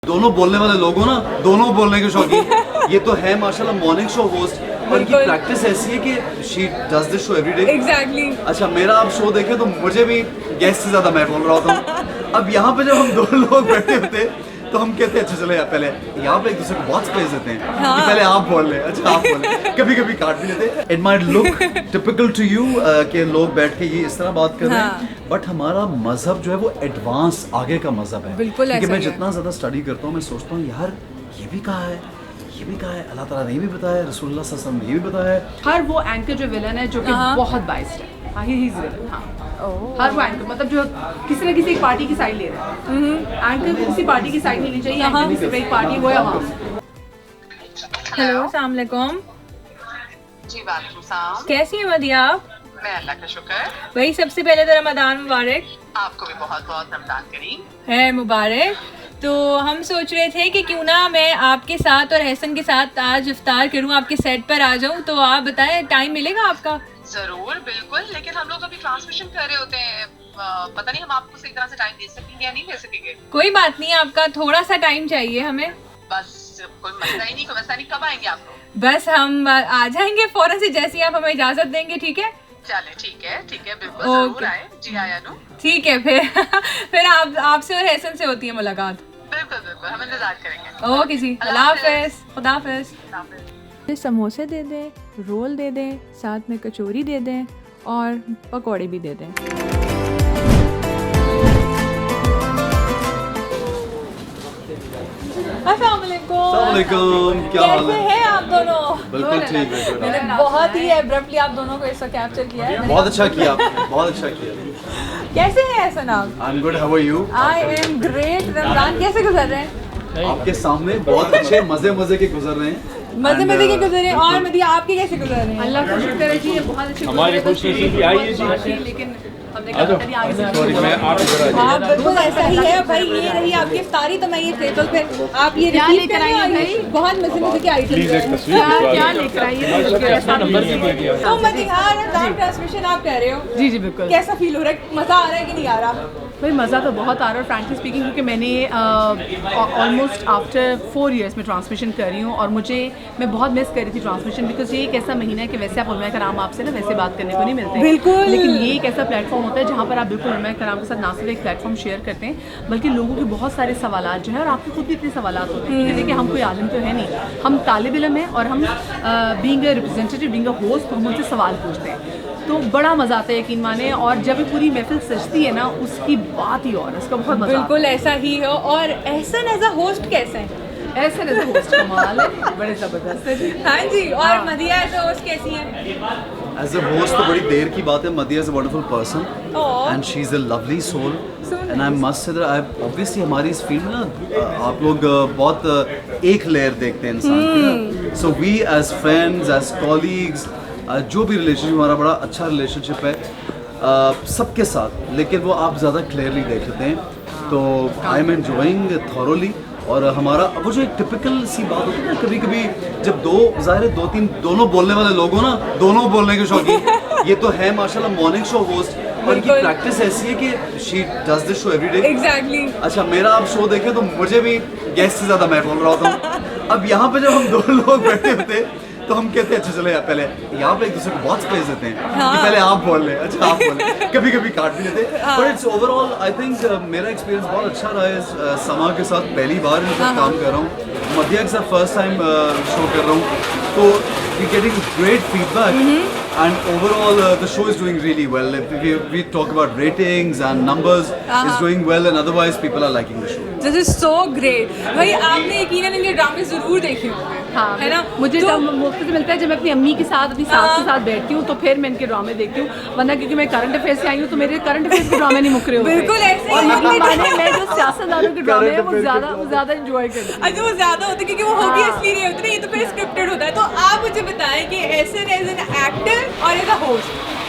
दोनों बोलने वाले लोग हो ना, दोनों बोलने के शौकीन। ये तो है माशाल्लाह मॉर्निंग शो होस्ट, और इनकी प्रैक्टिस ऐसी है कि she does this show every day. Exactly. अच्छा, मेरा आप शो देखे तो मुझे भी गेस्ट से ज्यादा मैं बोल रहा होता हूँ। अब यहाँ पे जब हम दो लोग बैठे होते तो हम कहते हैं अच्छा चलो यार, पहले यहाँ पे एक दूसरे को बहुत स्पेस देते हैं कि पहले आप बोल ले, अच्छा आप बोल ले। कभी कभी काट भी लेते। It might look typical to you कि लोग बैठ के ये इस तरह बात कर रहे हैं, बट हमारा मजहब जो है वो एडवांस आगे का मजहब है। बिल्कुल ऐसा क्योंकि मैं ही है। जितना ज्यादा स्टडी करता हूँ मैं सोचता हूँ यार ये भी कहा है, ये भी कहा है, अल्लाह ताला ने ये भी बताया, रसूलुल्लाह सल्लल्लाहु अलैहि वसल्लम ने ये भी बताया है। हर वो एंकर जो विलन है जो कि बहुत बाइस्ड है, हाँ ही इज विलन। हाँ हर वो एंकर मतलब जो किसी ना किसी एक पार्टी की साइड ले रहा है। एंकर को किसी पार्टी की साइड नहीं लेनी चाहिए, एंकर भी सिर्फ एक पार्टी वो है वहाँ। हेलो, अस्सलाम वालेकुम। जी वालेकुम सलाम। कैसी हैं मदिया आप? मैं अल्लाह का शुक्र। वही सबसे पहले तो रमजान मुबारक आपको भी बहुत बहुत रमजान करीम। है। मुबारक। तो हम सोच रहे थे कि क्यों ना मैं आपके साथ और हसन के साथ आज इफ्तार करूं, आपके सेट पर आ जाऊं। तो आप बताएं टाइम मिलेगा आपका? जरूर बिल्कुल, लेकिन हम लोग अभी ट्रांसमिशन कर रहे होते हैं, पता नहीं हम आपको सही तरह से टाइम दे सकेंगे या नहीं दे सकेंगे। कोई बात नहीं, आपका थोड़ा सा टाइम चाहिए हमें। बस कोई मसला ही नहीं, कोई मसला नहीं। कब आएंगे आप लोग? बस हम आ जाएंगे फौरन से, जैसे ही आप हमें इजाजत देंगे। ठीक है? चले ठीक है बिल्कुल जरूर आए। जी आया नु। ठीक है फिर फिर आपसे और हसन से होती है मुलाकात। बिल्कुल बिल्कुल, हम इंतजार करेंगे। ओके जी, अल्लाह हाफिज, खुदा हाफिज। अल्लाह हाफिज। समोसे दे दें, रोल दे दें, साथ में कचौरी दे दें और पकौड़े भी दे दें। अस्सलाम वालेकुम। क्या हाल कैसे है? हैं आप दोनों? बिल्कुल ठीक, बिल्कुल। मैंने बहुत ही एब्रप्टली आप दोनों को इसका कैप्चर किया है। बहुत अच्छा किया, बहुत अच्छा किया। कैसे हैं हसन आप? I am good, how are you? I am great. Ramzan कैसे गुजर रहे हैं? आपके सामने बहुत अच्छे मजे के गुजर रहे हैं। मजे मजे के गुजर रहे हैं। और मदिया आपके कैसे गुजर रहे हैं? अल्लाह का शुक्र है जी, ये बहुत अच्छे हमारी खुशनसीबी आई है जी। लेकिन हमने कहा था नहीं आगे से सॉरी मैं आप हाँ बिल्कुल ऐसा ही है भाई। ये रही आपकी इफ्तारी, तो मैं ये टेबल पे आप ये क्या रिसीव लेकर करने आई हैं आई भाई? हूँ। बहुत मजे के आइटम प्लीज एक तस्वीर क्या लेकर आई है? नंबर भी दे दिया। तो मदिया रमजान ट्रांसमिशन आप कह रहे हो, जी जी बिल्कुल। कैसा फील हो रहा है? मजा आ रहा है कि नहीं आ रहा? भाई मज़ा तो बहुत आ रहा है फ्रैंकली स्पीकिंग, क्योंकि मैंने ऑलमोस्ट आफ्टर 4 years में ट्रांसमिशन कर रही हूँ और मैं बहुत मिस कर रही थी ट्रांसमिशन, बिकॉज ये एक ऐसा महीना है कि वैसे आप उलमा कराम आपसे ना वैसे बात करने को नहीं मिलते। बिल्कुल। लेकिन ये एक ऐसा प्लेटफॉर्म होता है जहाँ पर आप बिल्कुल उलमा कराम के साथ ना सिर्फ एक प्लेटफॉर्म शेयर करते हैं, बल्कि लोगों के बहुत सारे सवालात जो है, और आपके खुद भी इतने सवालात होते हैं कि देखिए हम कोई आलिम तो है नहीं, हम तालिब इल्म हैं और हम being a representative, being a host, हम उनसे सवाल पूछते हैं। तो बड़ा मज़ा आता है यकीन माने, और जब ये पूरी महफिल सजती है ना उसकी बात ही और उसका बहुत मज़ा आता बिल्कुल ऐसा ही हो। और एहसन एज अ होस्ट कैसे हैं? है। ऐसे ऐसे होस्ट कमाल है, बड़े ज़बरदस्त है जी। हाँ जी। और मदिया एज अ होस्ट कैसी हैं? एज अ होस्ट तो बड़ी देर की बात है। Madiya is a wonderful person Aw. And she is a lovely soul So and I must say that obviously हमारी इस फील्ड में ना आप लोग बहुत एक लेयर देखते हैं इंसान की ना। So we as friends, as colleagues, जो भी रिलेशनशिप हमारा बड़ा अच्छा रिलेशनशिप है सबके साथ, लेकिन वो आप ज़्यादा क्लियरली देख लेते हैं। तो आई एम एंजॉइंग थॉरोली। और हमारा वो जो एक टिपिकल सी बात होती है ना, कभी कभी जब ज़ाहिर है 2-3 दोनों बोलने वाले लोग हो ना, दोनों बोलने के शौकीन। ये तो है माशाल्लाह मॉर्निंग शो होस्ट, और इनकी बिल्कुल। प्रैक्टिस ऐसी है कि she does this show every day. Exactly. अच्छा, मेरा आप शो देखे तो मुझे भी गेस्ट से ज़्यादा मैं बोल रहा होता हूँ। अब यहाँ पे जब हम दो लोग बैठे होते तो हम कहते हैं अच्छा चलो यार, पहले यहाँ पे एक दूसरे को बहुत स्पेस देते हैं कि पहले आप बोल ले, अच्छा आप बोल ले। कभी कभी काट भी लेते। But it's overall I think मेरा एक्सपीरियंस बहुत अच्छा रहा है इस समा के साथ। पहली बार इनके साथ काम कर रहा हूँ, मदिया के साथ फर्स्ट टाइम शो कर रहा हूँ, तो we getting great feedback and overall the show is doing really well. We talk about ratings and numbers is doing well, and otherwise people are liking the show. This is so great. भाई आपने यकीनन इनके ड्रामे जरूर देखे होंगे, हाँ है ना? मुझे तो- जब मुफ्त से मिलता है, जब मैं अपनी अम्मी के साथ, अपनी सास के साथ बैठती हूँ तो फिर मैं इनके ड्रामे देखती हूँ, वरना क्योंकि मैं करंट अफेयर से आई हूँ तो मेरे करंट अफेयर के ड्रामे नहीं मुक रहे होते। बिल्कुल ऐसे ही और होते यकीन हैं। माने मैं जो सियासतदानों के ड्रामे हैं वो ज़्यादा इंजॉय करती हूँ। अच्छा, वो ज्यादा होते हैं क्योंकि वो होगी हाँ। असली नहीं होते ना, ये तो फिर स्क्रिप्टेड होता है। तो आप मुझे बताएं कि एज एन एक्टर और एज अ होस्ट।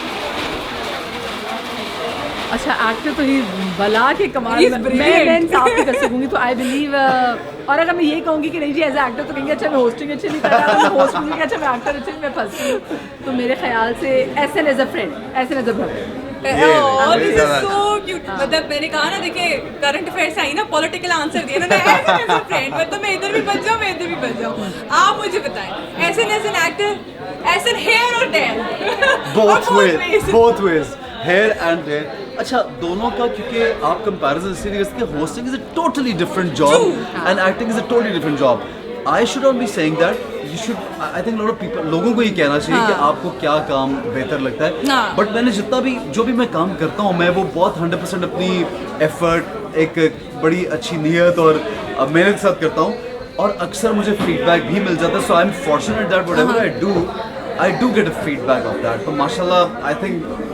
अच्छा, एक्टर तो ही बला के कमाल He's मैं brilliant. इंसाफ नहीं कर सकूंगी, तो आई बिलीव और अगर मैं ये कहूँगी कि नहीं जी एज एक्टर तो कहेंगे अच्छा मैं होस्टिंग अच्छी नहीं कर रहा, मैं होस्ट हूँ अच्छा मैं एक्टर अच्छी नहीं, मैं फंसती हूँ। तो मेरे ख्याल से as a friend, as a brother. Oh, this is so cute मतलब मैंने कहा ना देखिए करंट अफेयर्स आई ना पॉलिटिकल आंसर दिया उन्होंने फ्रेंड मतलब मैं इधर भी बच जाऊँ मैं इधर भी बच जाऊँ आप मुझे बताएं as an actor as an hair और tail both ways hair and hair अच्छा दोनों का क्योंकि आप कंपैरिजन इसलिए कर सकते हैं hosting is a totally different job and acting is a totally different job I should not be saying that you should I think lot of people लोगों को ये कहना चाहिए कि आपको क्या काम बेहतर लगता है बट मैंने जितना भी जो भी मैं काम करता हूँ मैं वो बहुत 100% अपनी एफर्ट एक बड़ी अच्छी नीयत और मेहनत के साथ करता हूँ और अक्सर मुझे फीडबैक भी मिल जाता है so I am fortunate that whatever I do get a feedback of that तो माशाल्लाह आई थिंक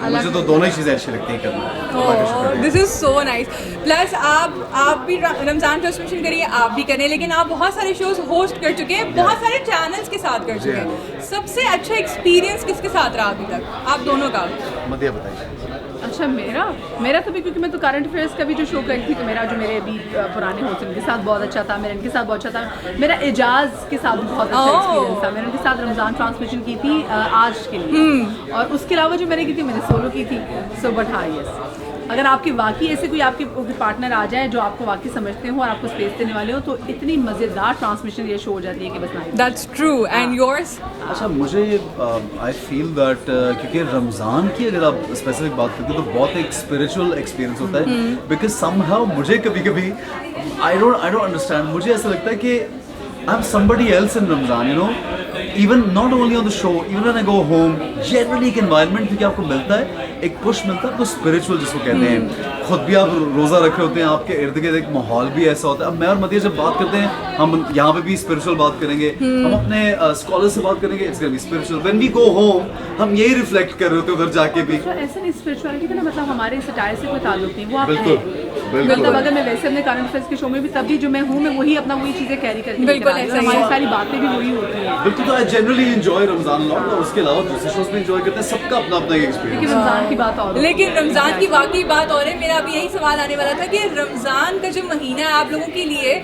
मुझे तो दोनों ही चीज़ें अच्छी लगती हैं करना this is so nice plus आप भी रमज़ान ट्रांसमिशन करिए आप भी करें लेकिन आप बहुत सारे शोज होस्ट कर चुके हैं बहुत सारे चैनल्स के साथ कर चुके हैं सबसे अच्छा एक्सपीरियंस किसके साथ रहा अभी तक आप दोनों का मदिया बताइए अच्छा मेरा तो भी क्योंकि मैं तो करंट अफेयर्स का भी जो शो करी थी तो मेरा जो मेरे अभी पुराने होस्ट उनके साथ बहुत अच्छा था मेरा इनके साथ बहुत अच्छा था मेरा एजाज के साथ भी बहुत अच्छा एक्सपीरियंस था मैंने उनके साथ रमज़ान ट्रांसमिशन की थी आज के लिए और उसके अलावा जो मैंने की थी मैंने सोलो की थी सो बट हाँ यस अगर आपके वाकई ऐसे कोई आपके पार्टनर आ जाए जो आपको वाकई समझते हो और आपको स्पेस देने वाले हो तो इतनी मज़ेदार ट्रांसमिशन ये शो हो जाती है कि बस नहीं दैट्स ट्रू एंड योर्स अच्छा मुझे आई फील दैट क्योंकि रमज़ान की अगर आप स्पेसिफिक बात करते हो तो बहुत एक स्पिरिचुअल एक्सपीरियंस होता है बिकॉज समहाउ मुझे कभी कभी आई डोंट अंडरस्टैंड मुझे ऐसा लगता है कि I am somebody else in Ramzan you know even not only on the show even when I go home generally एक एनवायरनमेंट क्योंकि आपको मिलता है एक पुश मिलता है तो स्पिरिचुअल जिसको कहते हैं खुद भी आप रोज़ा रखे होते हैं आपके इर्द गिर्द एक माहौल भी ऐसा होता है अब मैं और मदिया जब बात करते हैं हम यहाँ पे भी स्पिरिचुअल बात करेंगे हम अपने स्कॉलर से बात करेंगे it's gonna be spiritual when we go home हम यही रिफ्लेक्ट कर रहे होते हैं उधर जाके भी तो ऐसा नहीं स्पिरिचुअलिटी का ना मतलब हमारे सटायर से कोई ताल्लुक नहीं वो आप बिल्कुल मतलब अगर मैं वैसे अपने करंट अफेयर्स के शो में भी तब भी जो मैं हूँ मैं वही अपना वही चीज़ें कैरी करती हूँ बिल्कुल ऐसा ही हमारी है। सारी बातें भी वही होती हैं बिल्कुल तो I generally enjoy Ramzan lot और उसके अलावा दूसरे शोज में एंजॉय करते हैं सबका अपना अपना एक एक्सपीरियंस क्योंकि रमज़ान की बात और लेकिन रमज़ान की वाकई बात और है मेरा अभी यही सवाल आने वाला था कि रमज़ान का जो महीना है आप लोगों के लिए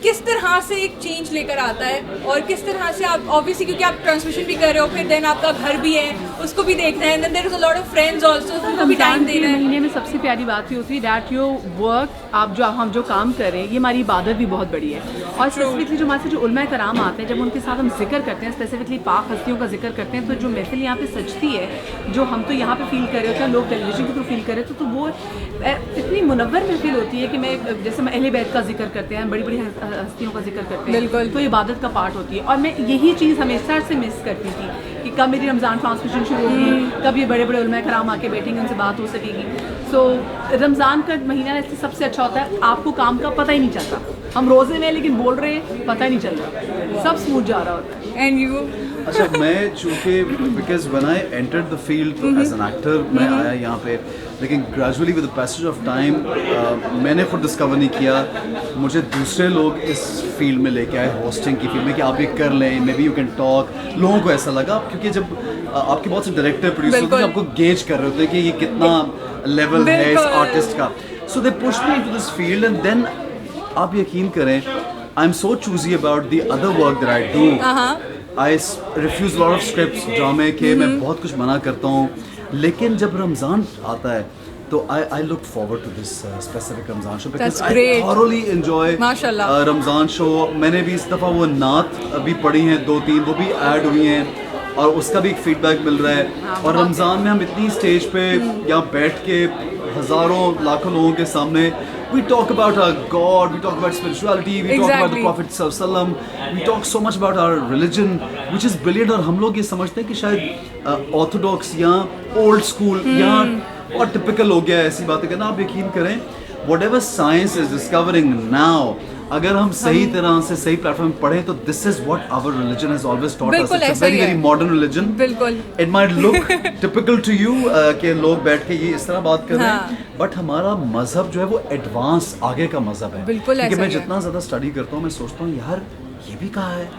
किस तरह से एक चेंज लेकर आता है और किस तरह से आप ऑब्वियसली क्योंकि आप ट्रांसमिशन भी कर रहे हो फिर देन आपका घर भी है उसको भी देखना है there is a lot of friends also उनको भी टाइम देना है महीने में सबसे प्यारी बात ये होती है दैट योर वर्क आप जो काम कर रहे हैं ये हमारी इबादत भी बहुत बड़ी है और स्पेसिफिकली जो हमारे से जो उलमा कराम आते हैं जब उनके साथ हम जिक्र करते हैं स्पेसिफिकली पाक हस्तियों का जिक्र करते हैं तो जो महफिल यहाँ पे सजती है जो हम तो यहाँ पे फील कर रहे होते हैं लोग टेलीविजन के थ्रू फील कर रहे होते तो वो इतनी मुनव्वर महफिल होती है कि मैं जैसे हम अहले बैत का जिक्र करते हैं बड़ी बड़ी हस्तियों का जिक्र करते हैं बिल्कुल। तो इबादत का पार्ट होती है और मैं यही चीज़ हमेशा से मिस करती थी कि कब मेरी रमज़ान ट्रांसमिशन शुरू होगी कब ये बड़े बड़े उलमा कराम आके बैठेंगे उनसे बात हो सकेगी सो रमज़ान का महीना इससे सबसे अच्छा होता है आपको काम का पता ही नहीं चलता हम रोज़े में लेकिन बोल रहे हैं पता ही नहीं चल रहा सब स्मूथ जा रहा होता है एंड यू अच्छा मैं चूँकि because when I entered the field as an actor मैं आया यहाँ पे लेकिन gradually with the passage of time मैंने खुद डिस्कवर नहीं किया मुझे दूसरे लोग इस फील्ड में लेके आए होस्टिंग की फील्ड में कि आप ये कर लें may be you can talk लोगों को ऐसा लगा क्योंकि जब आपके बहुत से डायरेक्टर प्रोड्यूसर होते हैं आपको गेज कर रहे होते हैं कि ये कितना लेवल है इस आर्टिस्ट का so they push me into this field and then आप यकीन करें I am so choosy about the other work that I do I refuse lot of scripts ड्रामे के मैं बहुत कुछ मना करता हूँ लेकिन जब रमज़ान आता है तो I look forward to this specific Ramzan show because I thoroughly enjoy माशाल्लाह रमज़ान शो मैंने भी इस दफ़ा वो नात अभी पढ़ी हैं 2-3 वो भी ऐड हुई हैं और उसका भी एक फीडबैक मिल रहा है और रमज़ान में हम इतनी स्टेज पे यहाँ बैठ के हज़ारों लाखों लोगों के सामने we talk about our God, we talk about spirituality, we talk about the Prophet sallam, we talk so much about our religion, which is brilliant और हम लोग ये समझते हैं कि शायद ऑर्थोडॉक्स या ओल्ड स्कूल या और टिपिकल हो गया ऐसी बातें करना आप यकीन करें whatever science is discovering now अगर हम सही तरह से सही प्लेटफॉर्म पढ़े तो this is what our religion has always taught us it's a very very modern religion बिल्कुल it might look typical to you कि लोग बैठ के ये इस तरह बात कर रहे हैं बट हमारा मजहब जो है वो एडवांस आगे का मजहब है बिल्कुल क्योंकि मैं जितना ज़्यादा स्टडी करता हूँ मैं सोचता हूँ यार ये भी कहा है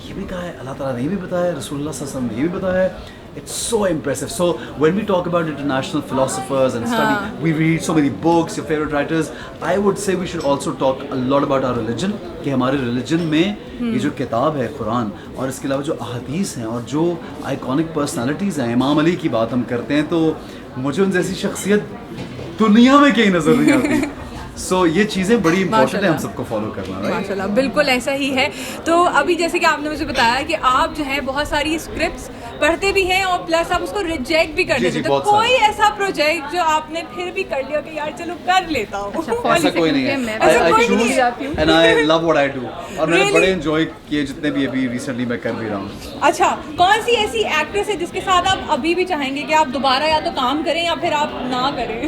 ये भी कहा है अल्लाह ताला ने ये भी बताया रसूलुल्लाह सल्लल्लाहु अलैहि वसल्लम ने ये भी बताया है It's so impressive. So when we talk about international philosophers and study, we read so many books, your favorite writers. I would say we should also talk a lot about our religion. कि हमारे religion में ये जो किताब है कुरान और इसके अलावा जो अहादीस हैं और जो iconic personalities हैं इमाम अली की बात हम करते हैं तो मुझे उन जैसी शख्सियत दुनिया में कहीं नजर नहीं आती। सो ये चीज़ें बड़ी इंपॉर्टेंट है हम सबको फॉलो करना, राइट? माशाल्लाह, बिल्कुल ऐसा ही है। तो अभी जैसे कि आपने मुझे बताया कि आप जो है बहुत सारी स्क्रिप्ट्स पढ़ते भी हैं और प्लस आप उसको रिजेक्ट भी कर जी, देते जी, हैं, तो बहुत कोई ऐसा प्रोजेक्ट जो आपने फिर भी कर लिया कि यार चलो कर लेता हूँ? ऐसा कोई नहीं है। ऐसा I कोई नहीं choose है। and I love what I do। और मैंने Really? बड़े एंजॉय किए जितने भी अभी रिसेंटली मैं कर भी रहा हूँ। अच्छा, कौन सी ऐसी एक्ट्रेस है जिसके साथ आप अभी भी चाहेंगे कि आप दोबारा या तो काम करें या फिर आप ना करें?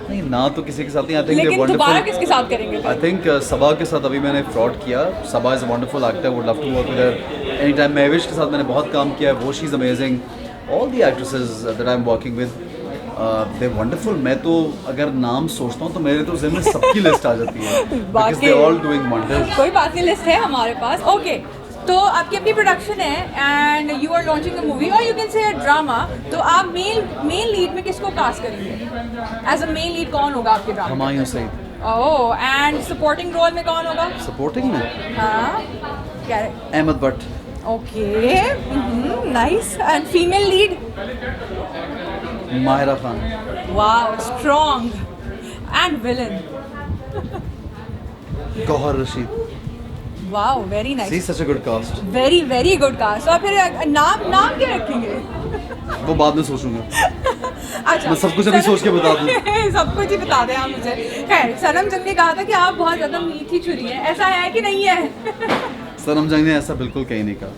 नहीं, ना तो किसी के साथ नहीं। आई थिंक लेकिन दोबारा किसके साथ करेंगे? आई थिंक सबा के साथ अभी मैंने फ्रॉड किया। Saba is a wonderful actor, would love to work with her any time. Mahvish के साथ मैंने बहुत काम किया है, वो she is amazing. All the actresses that I am working with they wonderful. मैं तो अगर नाम सोचता हूँ तो मेरे तो ज़हन में सबकी लिस्ट आ जाती है, because they all doing wonders. कोई बात नहीं, लिस्ट है हमारे पास। ओके, तो आपकी अपनी प्रोडक्शन है and you are launching a movie और you can say a drama, तो आप मेन लीड में किसको कास्ट करेंगे? एज अ मेन लीड कौन होगा आपके drama? Humayun Saeed. Oh, and supporting role में कौन होगा? सपोर्टिंग में हाँ, क्या? Ahmed Bhatt. Okay, nice. And female lead? Mahira Khan. Wow, strong. And villain? Gohar Rasheed. Wow, very see nice, such a good cast. Very very good cast. और फिर नाम क्या रखेंगे? वो बाद में सोचूंगा। अच्छा, मैं सब कुछ अभी सोच के बता दूं। सब कुछ ही बता दें आप मुझे। खैर, सनम जंग ने कहा था कि आप बहुत ज्यादा मीठी छुरी हैं, ऐसा है कि नहीं है? सनम जंग ने ऐसा बिल्कुल कहीं नहीं कहा।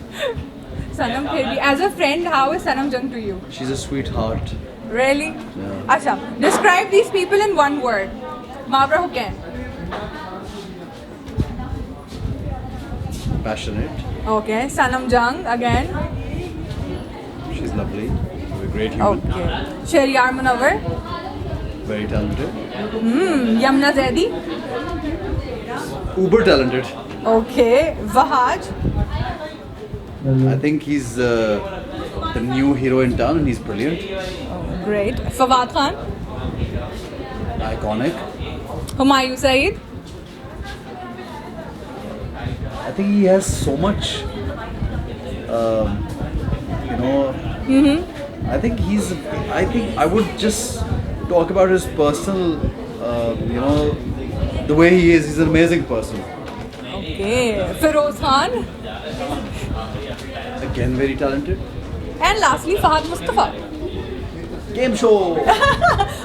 सनम फिर भी as a friend, how is Sanam Jung to you? She is a sweetheart. Really? Yeah. अच्छा, describe these people in one word. Mawra Hocane? Passionate. Okay, Sanam Jung again? She's lovely. A great human. Okay, Shehryar Munawar? Very talented. Yumna Zaidi? Uber talented. Okay, Wahaj? I think he's the new hero in town and he's brilliant. Great. Fawad Khan? Iconic. Humayun Saeed? I think he has so much, you know. I think I would just talk about his personal, you know, the way he is. He's an amazing person. Okay, Feroze Khan? Again, very talented. And lastly Fahad Mustafa? Game show.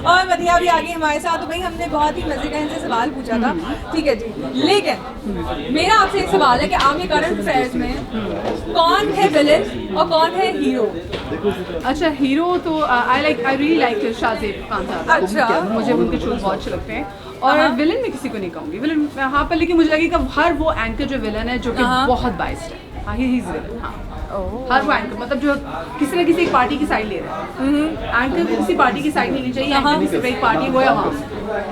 और मदिया भी आ गई हमारे साथ। तो भाई हमने बहुत ही मजे का इनसे सवाल पूछा था, ठीक है जी, लेकिन मेरा आपसे एक सवाल है कि आपके करंट अफेयर्स में कौन है विलन और कौन है हीरो? अच्छा, हीरो तो I really like Shahzeb Khan साहब। अच्छा। मुझे उनके शोज बहुत अच्छे लगते हैं। और विलन में किसी को नहीं कहूँगी विलन, हाँ, पर लेकिन मुझे लगेगा हर वो एंकर जो विलन है जो कि बहुत बाइस्ड है, हाँ, ही इज विलन। हाँ, हर वो एंकर मतलब जो किसी न किसी एक पार्टी की साइड ले रहा है। एंकर किसी पार्टी की साइड नहीं लेनी चाहिए, एंकर किसी एक पार्टी वो या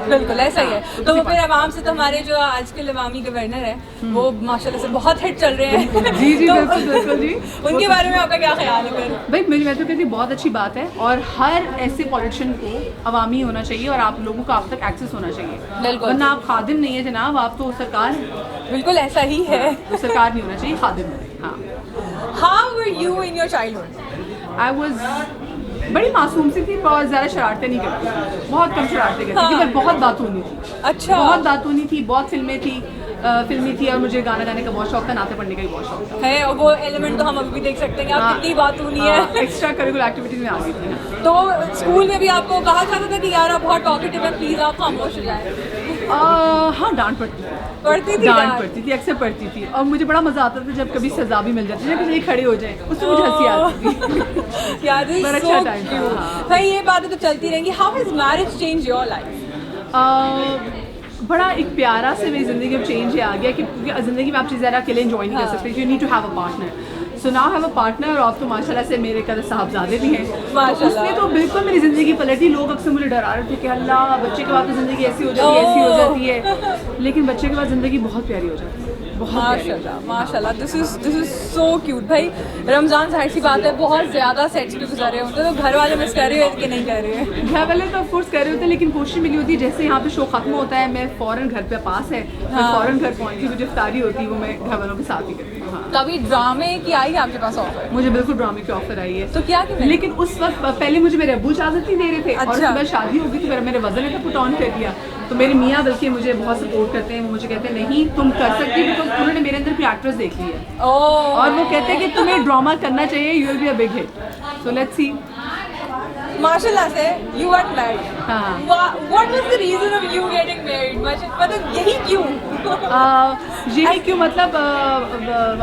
बिल्कुल ऐसा ही है। तो फिर अवाम से तो हमारे जो आजकल अवामी गवर्नर है वो माशाल्लाह से बहुत हिट चल रहे हैं। जी जी, तो बिल्कुल जी। उनके बारे में आपका क्या ख्याल है फिर? भाई मैं तो कहती हूँ बहुत अच्छी बात है, और हर ऐसे पॉलिटिशियन को अवामी होना चाहिए और आप लोगों को आप तक एक्सेस होना चाहिए। बिल्कुल। वरना आप खादिम नहीं है जनाब, आप तो सरकार, बिल्कुल ऐसा ही है। वो सरकार नहीं होना चाहिए, खादिम होना। हाँ, How were you in your childhood? I was बड़ी मासूम सी थी, बहुत ज़्यादा शरारतें नहीं करती थी, बहुत कम शरारतें करती थी, पर बहुत दातूनी थी। अच्छा। बहुत दातूनी थी, बहुत फिल्में थी और मुझे गाना गाने का बहुत शौक था, नाते पढ़ने का भी बहुत शौक था। है, और वो एलिमेंट तो हम अभी भी देख सकते हैं कि आप कितनी बातूनी है। एक्स्ट्रा करिकुलर एक्टिविटीज में आ गई थी। तो स्कूल में भी आपको कहा जाता था कि यार आप बहुत टॉकेटिव है, प्लीज आप खामोश हो जाए? हाँ, डांट पड़ती थी, डांट पड़ती थी, अक्सर पड़ती थी, और मुझे बड़ा मजा आता था जब कभी सजा भी मिल जाती थी, कभी नहीं खड़े हो जाए, उससे मुझे हंसी आती थी। यार बड़ा अच्छा टाइम था। भाई ये बातें तो चलती रहेंगी। How has marriage change your life? बड़ा एक प्यारा से मेरी ज़िंदगी में चेंज आ गया कि क्योंकि ज़िंदगी में आप चीज़ ज़्यादा अकेले एंजॉय नहीं कर सकते, you need to have a partner. So now have a partner, और अब तो माशाल्लाह से मेरे कदर साहबजादे भी हैं, तो उसने तो बिल्कुल मेरी ज़िंदगी पलटी। लोग अक्सर मुझे डरा रहे थे कि अल्लाह, बच्चे के बाद तो ज़िंदगी ऐसी हो जाती है, ऐसी हो जाती है, लेकिन बच्चे के बाद ज़िंदगी बहुत प्यारी हो जाती है, बहुत माशाल्लाह माशाल्लाह। This is so cute. भाई रमज़ान जाहिर सी बात है बहुत ज़्यादा सेट्स पे गुजरे होते हैं, तो घर वाले मिस कर रहे हो कि नहीं कर रहे हैं? घर वाले तो ऑफकोर्स कर रहे होते हैं, लेकिन कोशिश मिली होती है जैसे यहाँ पे शो खत्म होता है, मैं फ़ौरन घर पे पास है, मैं फ़ौरन घर पहुँचती हूँ, जो इफ्तारी होती है वो मैं घर वालों के साथ ही करती हूँ। हाँ। कभी ड्रामे की आई आई है आपके पास ऑफर? मुझे बिल्कुल ड्रामे की ऑफर आई है। तो क्या कि लेकिन उस वक्त पहले मुझे मेरे अब्बू इजाज़त नहीं दे रहे थे, और अच्छा। उसके बाद शादी हो गई तो मेरे वज़न ने पुट ऑन कर दिया। तो मेरे मियाँ बल्कि मुझे बहुत सपोर्ट करते हैं, वो मुझे कहते हैं नहीं तुम कर सकती, बिकॉज उन्होंने मेरे अंदर कोई एक्ट्रेस देख ली है और वो कहते हैं कि तुम्हें ड्रामा करना चाहिए, you will be a big hit. So let's see. माशाल्लाह से you got married. हाँ। What was the reason of you getting married? मतलब यही क्यों? यही क्यों मतलब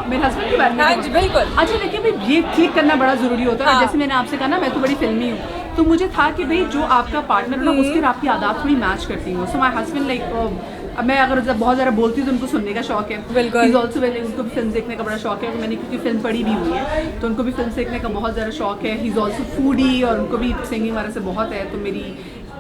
मेरे हस्बैंड के बारे में? हाँ जी, बिल्कुल। अच्छा देखिए भाई, ये ठीक करना बड़ा ज़रूरी होता है। हाँ। जैसे मैंने आपसे कहा ना, मैं तो बड़ी फिल्मी हूँ, तो मुझे था कि भाई जो आपका पार्टनर ना उसके और आपकी आदत थोड़ी मैच करती हूँ। सो माई हस्बैंड लाइक, मैं अगर बहुत ज़्यादा बोलती हूँ तो उनको सुनने का शौक है। बिल्कुल। He's also very, उनको भी फिल्म देखने का बड़ा शौक है, मैंने क्योंकि फिल्म पढ़ी भी हुई है तो उनको भी फिल्म देखने का बहुत ज़्यादा शौक है। ही इज़ ऑल्सो फूडी और उनको भी सिंगिंग वगैरह से बहुत है, तो मेरी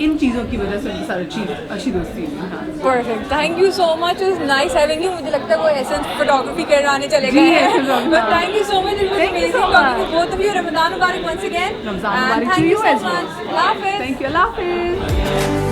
इन चीज़ों की वजह से उनके साथ अच्छी दोस्ती है। हाँ। Perfect. Thank you so much. It was nice having you. मुझे लगता है वो एसेंस फोटोग्राफी कराने चले जी, गए हैं। Essence Photography. But thank you so much. It was Thank you amazing so talking much. to both of you. Ramadan Mubarak once again. Ramzan And Mubarak thank to you you so as well. much. Allah Hafiz. Thank you. Allah Hafiz.